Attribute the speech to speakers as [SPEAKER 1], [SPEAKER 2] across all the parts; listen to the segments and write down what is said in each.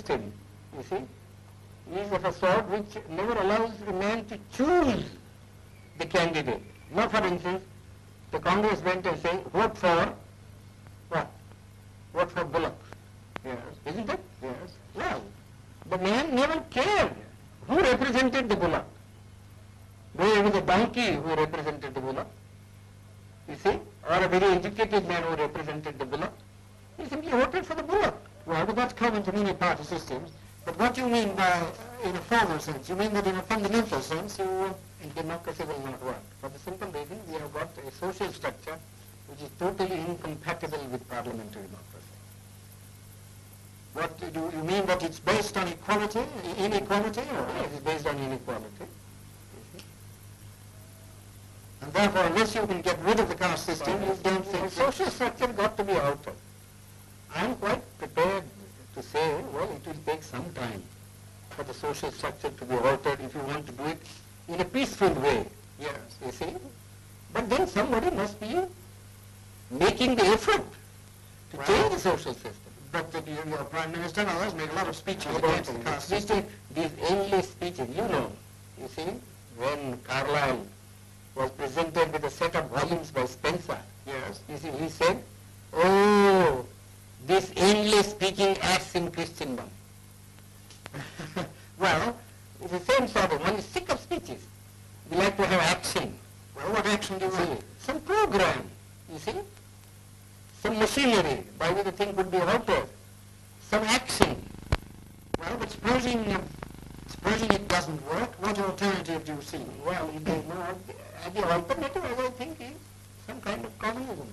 [SPEAKER 1] system, you see, is of a sort which never allows a man to choose the candidate. Now, for instance, the Congress went and say, vote for what? Vote for Bullock. Yes. Isn't it? Yes. Well, the man never cared who represented the Bullock. Whether it was a donkey who represented the Bullock, you see, or a very educated man who represented the Bullock. He simply voted for the Bullock.
[SPEAKER 2] Well, but that's common to many party systems. But what do you mean by, in a formal sense? You mean that in a fundamental sense,
[SPEAKER 1] and democracy will not work. For the simple reason, we have got a social structure which is totally incompatible with parliamentary democracy.
[SPEAKER 2] What do you mean that it's based on equality, inequality, or?
[SPEAKER 1] Yes, it's based on inequality.
[SPEAKER 2] And therefore, unless you can get rid of the caste system, you don't think...
[SPEAKER 1] The social structure got to be altered. I am quite prepared to say, well, it will take some time for the social structure to be altered if you want to do it in a peaceful way.
[SPEAKER 2] Yes.
[SPEAKER 1] You see? But then somebody must be making the effort to change the social system.
[SPEAKER 2] But your Prime Minister and others make a lot of speeches
[SPEAKER 1] About
[SPEAKER 2] against the caste system.
[SPEAKER 1] these endless speeches, you know, you see, when Carlyle was presented with a set of volumes by Spencer,
[SPEAKER 2] Yes.
[SPEAKER 1] you see, he said, oh, this endless speaking acts in Christendom. Well, it's the same sort of, one is sick of speeches. We like to have action.
[SPEAKER 2] Well, what action do you want?
[SPEAKER 1] Some program, you see, some machinery by which the thing could be altered, some action.
[SPEAKER 2] Well, but supposing it doesn't work, what alternative do you see?
[SPEAKER 1] Well, it is not, the alternative, as I think, is some kind of communism.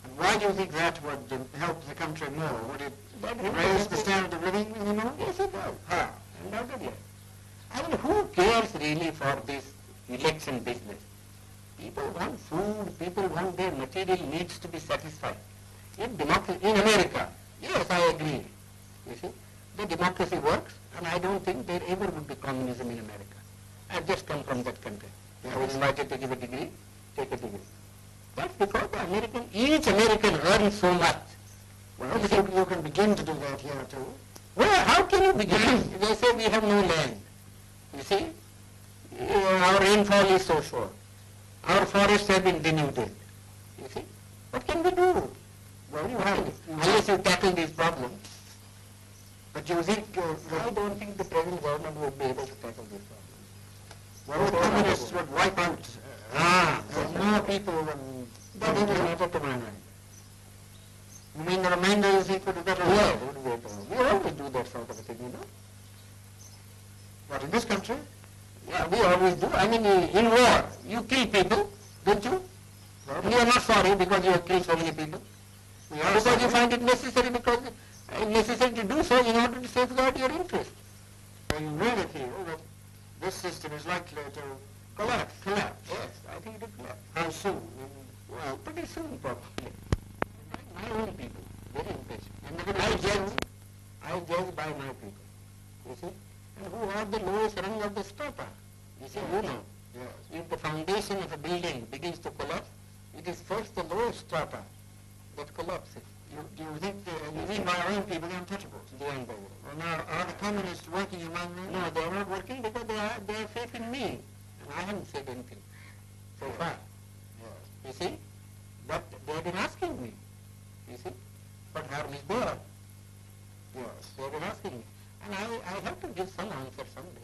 [SPEAKER 2] And why do you think that would help the country more? Would it
[SPEAKER 1] That will
[SPEAKER 2] raise the
[SPEAKER 1] help
[SPEAKER 2] standard of living anymore?
[SPEAKER 1] Yes, it does.
[SPEAKER 2] How?
[SPEAKER 1] Undoubtedly. I mean, who cares really for this election business? People want food, people want their material needs to be satisfied. In democracy, in America, yes, I agree. You see, the democracy works, and I don't think there ever would be communism in America. I've just come from that country. I was invited to give a degree, take a degree. That's because each American earns so much.
[SPEAKER 2] Well, you can begin to do that here too.
[SPEAKER 1] Well, how can you begin? They say we have no land. You see, our rainfall is so short. Our forests have been denuded. You see, what can we do?
[SPEAKER 2] Well, you have
[SPEAKER 1] Unless you tackle these problems.
[SPEAKER 2] But you think
[SPEAKER 1] I don't think the present government would be able to tackle these problems.
[SPEAKER 2] well, the communists would wipe out more people than
[SPEAKER 1] That is matter to my mind.
[SPEAKER 2] You mean the remainder you think would be better?
[SPEAKER 1] Yes, it would be better. We always do that sort of a thing, you know.
[SPEAKER 2] What, in this country?
[SPEAKER 1] Yeah, we always do. I mean, in war, you kill people, don't you? And you are not sorry because you have killed so many people.
[SPEAKER 2] We are
[SPEAKER 1] Because you
[SPEAKER 2] sorry.
[SPEAKER 1] find it necessary because it's necessary to do so in order to safeguard your interest.
[SPEAKER 2] So you really feel that this system is likely to
[SPEAKER 1] Collapse. Yes, I think it will collapse.
[SPEAKER 2] how soon?
[SPEAKER 1] Well, pretty soon probably. My own people, very impatient.
[SPEAKER 2] And never
[SPEAKER 1] I judge by my people, you see. And who are the lowest rung of the strata? You see, you know.
[SPEAKER 2] Yes.
[SPEAKER 1] If the foundation of a building begins to collapse, it is first the lowest strata that collapses.
[SPEAKER 2] Do you think, you mean by our own people, the untouchables?
[SPEAKER 1] The unbelievable.
[SPEAKER 2] Well, now, are the communists working among them?
[SPEAKER 1] No, they are not working because they have faith in me. And I haven't said anything so far.
[SPEAKER 2] Yes.
[SPEAKER 1] You see? But they have been asking me. You see? What harm is there?
[SPEAKER 2] Yes.
[SPEAKER 1] They have been asking me. And I have to give some answer someday.